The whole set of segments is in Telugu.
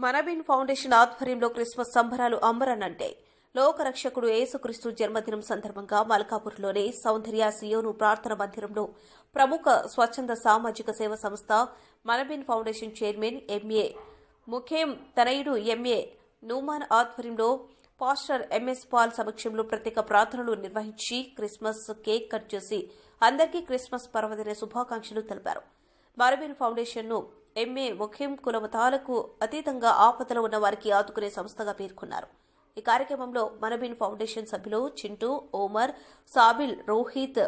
మనబిన్ ఫౌండేషన్ ఆధ్వర్యంలో క్రిస్మస్ సంబరాలు అంబరనంటే లోకరక్షకుడు యేసుక్రీస్తు జన్మదినం సందర్భంగా మల్కాపూర్లోని సౌందర్య సియోను ప్రార్థన మందిరంలో ప్రముఖ స్వచ్ఛంద సామాజిక సేవ సంస్థ మనబిన్ ఫౌండేషన్ చైర్మన్ ఎంఏ ముఖేం తనయుడు ఎంఏ నూమాన్ ఆధ్వర్యంలో పాస్టర్ ఎంఎస్ పాల్ సమక్షంలో ప్రత్యేక ప్రార్థనలు నిర్వహించి క్రిస్మస్ కేక్ కట్ చేసి అందరికీ క్రిస్మస్ పర్వదిన శుభాకాంక్షలు తెలిపారు. మనబిన్ ఫౌండేషన్ ను ఎంఏ ముఖ్యం కులమతాలకు అతీతంగా ఆపదలో ఉన్న వారికి ఆదుకునే సంస్థగా పేర్కొన్నారు. ఈ కార్యక్రమంలో మనబిన్ ఫౌండేషన్ సభ్యులు చింటూ, ఓమర్, సాబిల్, రోహిత్,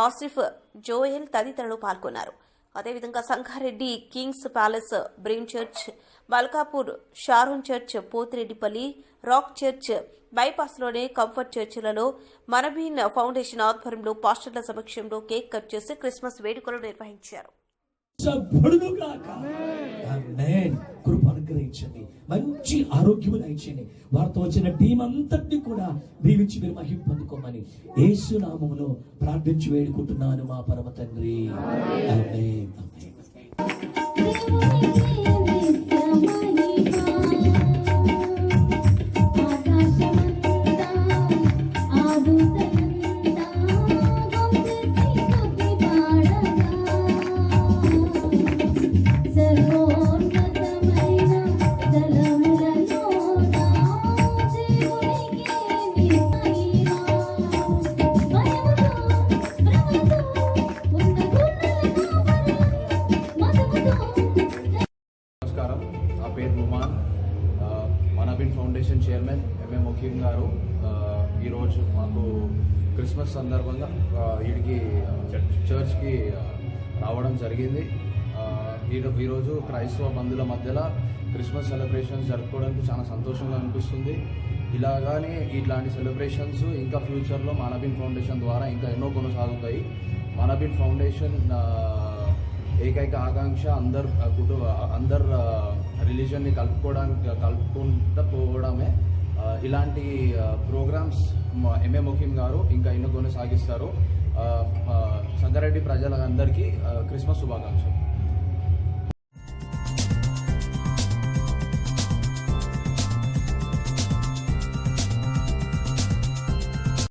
ఆసిఫ్, జోయల్ తదితరులు పాల్గొన్నారు. అదేవిధంగా సంగారెడ్డి కింగ్స్ ప్యాలెస్, బ్రీమ్ church, Malkapur Sharon church, Pothireddipalli rock church, బైపాస్లోని కంఫర్ట్ చర్చిలలో మనబిన్ ఫౌండేషన్ ఆధ్వర్యంలో పాస్టర్ల సమక్షంలో కేక్ కట్ చేసి క్రిస్మస్ వేడుకలు నిర్వహించారు. కృప అనుగ్రహించండి, మంచి ఆరోగ్యం ఇచ్చండి. వారితో వచ్చిన టీం అంతటినీ కూడా దీవించి మీరు మహిమ పొందుకోమని యేసు నామములో ప్రార్థించి వేడుకుంటున్నాను మా పరమ తండ్రి. ఆమేన్. నా పేరు Numan, మనబిన్ foundation chairman MA Mukheem గారు. ఈరోజు మాకు క్రిస్మస్ సందర్భంగా వీడికి చర్చ్కి రావడం జరిగింది. ఈరోజు క్రైస్తవ బంధువుల మధ్యలో క్రిస్మస్ సెలబ్రేషన్స్ జరుపుకోవడానికి చాలా సంతోషంగా అనిపిస్తుంది. ఇలాగానే ఇట్లాంటి సెలబ్రేషన్స్ ఇంకా ఫ్యూచర్లో మనబిన్ ఫౌండేషన్ ద్వారా ఇంకా ఎన్నో కొనసాగుతాయి. మనబిన్ ఫౌండేషన్ ఏకైక ఆకాంక్ష అందరు రిలీజన్ని కలుపుకుంటూ పోవడమే. ఇలాంటి ప్రోగ్రామ్స్ ఎంఏ ముఖీం గారు ఇంకా ఎన్నో కొనసాగిస్తారు. సంగారెడ్డి ప్రజలందరికీ క్రిస్మస్ శుభాకాంక్షలు.